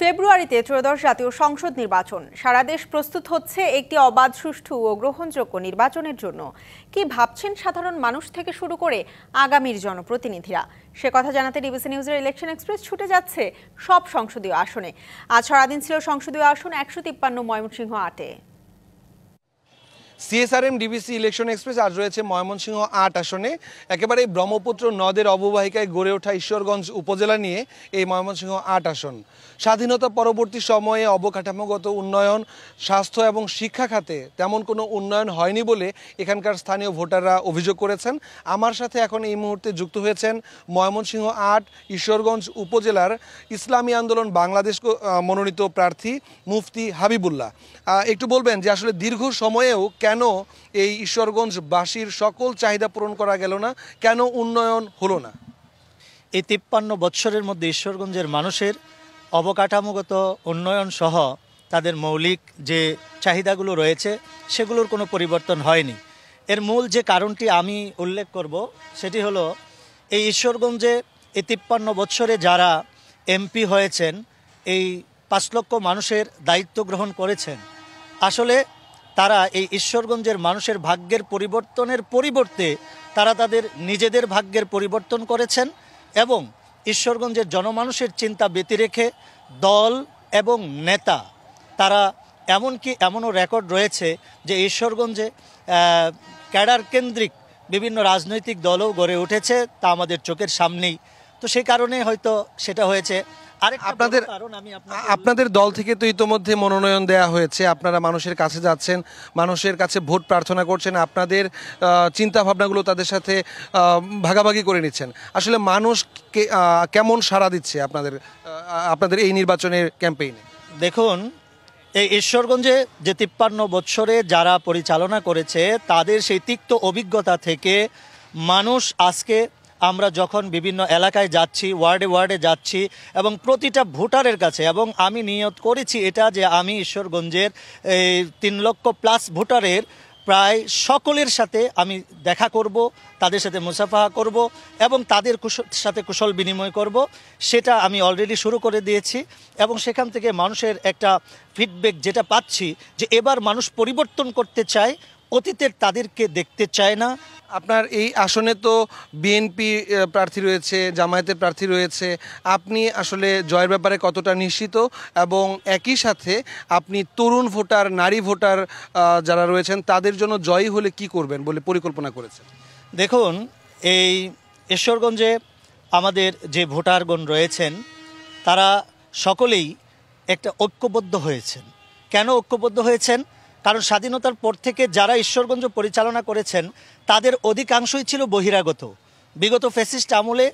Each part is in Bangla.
ফেব্রুয়ারিতে ত্রয়োদশ জাতীয় সংসদ নির্বাচন। সারা দেশ প্রস্তুত হচ্ছে একটি অবাধ, সুষ্ঠু ও গ্রহণযোগ্য নির্বাচনের জন্য। কি ভাবছেন সাধারণ মানুষ থেকে শুরু করে আগামীর জনপ্রতিনিধিরা? সে কথা জানাতে ডিবিসি নিউজের ইলেকশন এক্সপ্রেস ছুটে যাচ্ছে সব সংসদীয় আসনে। আজ সারাদিন ছিল সংসদীয় আসন 153 ময়মনসিংহ 8-এ। সিএসআরএম ডিবিসি ইলেকশন এক্সপ্রেস আজ রয়েছে ময়মনসিংহ 8 আসনে। একেবারে ব্রহ্মপুত্র নদের অববাহিকায় গড়ে ওঠা ঈশ্বরগঞ্জ উপজেলা নিয়ে এই ময়মনসিংহ 8 আসন। স্বাধীনতা পরবর্তী সময়ে অবকাঠামোগত উন্নয়ন, স্বাস্থ্য এবং শিক্ষা খাতে তেমন কোনো উন্নয়ন হয়নি বলে এখানকার স্থানীয় ভোটাররা অভিযোগ করেছেন। আমার সাথে এখন এই মুহূর্তে যুক্ত হয়েছেন ময়মনসিংহ 8 ঈশ্বরগঞ্জ উপজেলার ইসলামী আন্দোলন বাংলাদেশ মনোনীত প্রার্থী মুফতি হাবিবুল্লাহ। একটু বলবেন যে আসলে দীর্ঘ সময়েও কেন এই ঈশ্বরগঞ্জবাসীর সকল চাহিদা পূরণ করা গেল না, কেন উন্নয়ন হলো না? এই 53 বৎসরের মধ্যে ঈশ্বরগঞ্জের মানুষের অবকাঠামোগত উন্নয়ন সহ তাদের মৌলিক যে চাহিদাগুলো রয়েছে সেগুলোর কোনো পরিবর্তন হয়নি। এর মূল যে কারণটি আমি উল্লেখ করব সেটি হলো এই ঈশ্বরগঞ্জে এই 53 বৎসরে যারা এমপি হয়েছেন, এই 5 লক্ষ মানুষের দায়িত্ব গ্রহণ করেছেন, আসলে তারা এই ঈশ্বরগঞ্জের মানুষের ভাগ্যের পরিবর্তনের পরিবর্তে তারা তাদের নিজেদের ভাগ্যের পরিবর্তন করেছেন এবং ঈশ্বরগঞ্জের জনমানুষের চিন্তা ব্যতি রেখে দল এবং নেতা তারা এমনও রেকর্ড রয়েছে যে ঈশ্বরগঞ্জে ক্যাডার কেন্দ্রিক বিভিন্ন রাজনৈতিক দলও গড়ে উঠেছে, তা আমাদের চোখের সামনেই। তো সেই কারণে হয়তো সেটা হয়েছে। আপনাদের দল থেকে তো ইতোমধ্যে মনোনয়ন দেয়া হয়েছে, আপনারা মানুষের কাছে যাচ্ছেন, মানুষের কাছে ভোট প্রার্থনা করছেন, আপনাদের চিন্তা ভাবনাগুলো তাদের সাথে ভাগাভাগি করে নিচ্ছেন। আসলে মানুষ কেমন সাড়া দিচ্ছে আপনাদের এই নির্বাচনের ক্যাম্পেইনে? দেখুন, এই ঈশ্বরগঞ্জে যে 53 বৎসরে যারা পরিচালনা করেছে তাদের সেই তিক্ত অভিজ্ঞতা থেকে মানুষ আজকে, আমরা যখন বিভিন্ন এলাকায় যাচ্ছি, ওয়ার্ডে ওয়ার্ডে যাচ্ছি এবং প্রতিটা ভোটারের কাছে, এবং আমি নিয়ত করেছি এটা যে আমি ঈশ্বরগঞ্জের 3 লক্ষ প্লাস ভোটারের প্রায় সকলের সাথে আমি দেখা করব, তাদের সাথে মুসাফাহা করব এবং তাদের সাথে কুশল বিনিময় করব। সেটা আমি অলরেডি শুরু করে দিয়েছি এবং সেখান থেকে মানুষের একটা ফিডব্যাক যেটা পাচ্ছি যে এবার মানুষ পরিবর্তন করতে চায়, অতীতের তাদেরকে দেখতে চায় না। আপনার এই আসনে তো বিএনপি প্রার্থী রয়েছে, জামায়াতের প্রার্থী রয়েছে, আপনি আসলে জয়ের ব্যাপারে কতটা নিশ্চিত? এবং একই সাথে আপনি তরুণ ভোটার, নারী ভোটার যারা রয়েছেন তাদের জন্য জয়ী হলে কি করবেন বলে পরিকল্পনা করেছেন? দেখুন, এই ঈশ্বরগঞ্জে আমাদের যে ভোটারগণ রয়েছেন তারা সকলেই একটা ঐক্যবদ্ধ হয়েছেন। কেন ঐক্যবদ্ধ হয়েছেন? কারণ স্বাধীনতার পর থেকে যারা ঈশ্বরগঞ্জ পরিচালনা করেছেন তাদের অধিকাংশই ছিল বহিরাগত। বিগত ফ্যাসিস্ট আমলে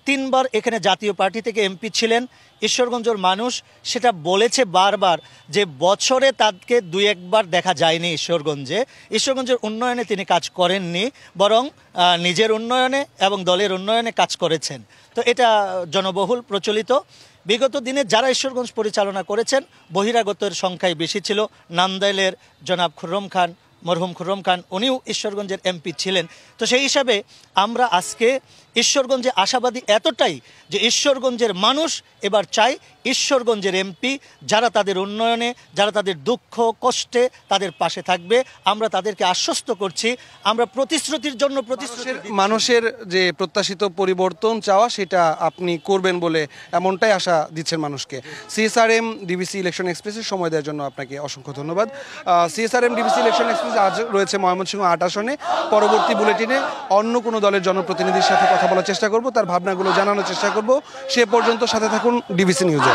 3 বার এখানে জাতীয় পার্টি থেকে এমপি ছিলেন। ঈশ্বরগঞ্জের মানুষ সেটা বলেছে বারবার যে বছরে তাকে 2-1 বার দেখা যায়নি ঈশ্বরগঞ্জের উন্নয়নে তিনি কাজ করেননি, বরং নিজের উন্নয়নে এবং দলের উন্নয়নে কাজ করেছেন। তো এটা জনবহুল প্রচলিত। বিগত দিনে যারা ঈশ্বরগঞ্জ পরিচালনা করেছেন বহিরাগতের সংখ্যাই বেশি ছিল। নান্দাইলের জনাব খুররম খান, মরহুম খুররম খান, উনিও ঈশ্বরগঞ্জের এমপি ছিলেন। তো সেই হিসাবে আমরা আজকে ঈশ্বরগঞ্জে আশাবাদী এতটাই যে ঈশ্বরগঞ্জের মানুষ এবার চায় ঈশ্বরগঞ্জের এমপি যারা তাদের উন্নয়নে, যারা তাদের দুঃখ কষ্টে তাদের পাশে থাকবে। আমরা তাদেরকে আশ্বস্ত করছি, আমরা প্রতিশ্রুতির জন্য মানুষের যে প্রত্যাশিত পরিবর্তন চাওয়া সেটা আপনি করবেন বলে এমনটাই আশা দিচ্ছেন মানুষকে। সিএসআরএম ডিবিসি ইলেকশন এক্সপ্রেসের সময় দেওয়ার জন্য আপনাকে অসংখ্য ধন্যবাদ। সিএসআরএম ডিবিসি ইলেকশন এক্সপ্রেস আজ রয়েছে ময়মনসিংহ 8 আসনে। পরবর্তী বুলেটিনে অন্য কোনো দলের জনপ্রতিনিধির সাথে কথা বলার চেষ্টা করব, তার ভাবনাগুলো জানানোর চেষ্টা করব। সে পর্যন্ত সাথে থাকুন ডিবিসি নিউজে।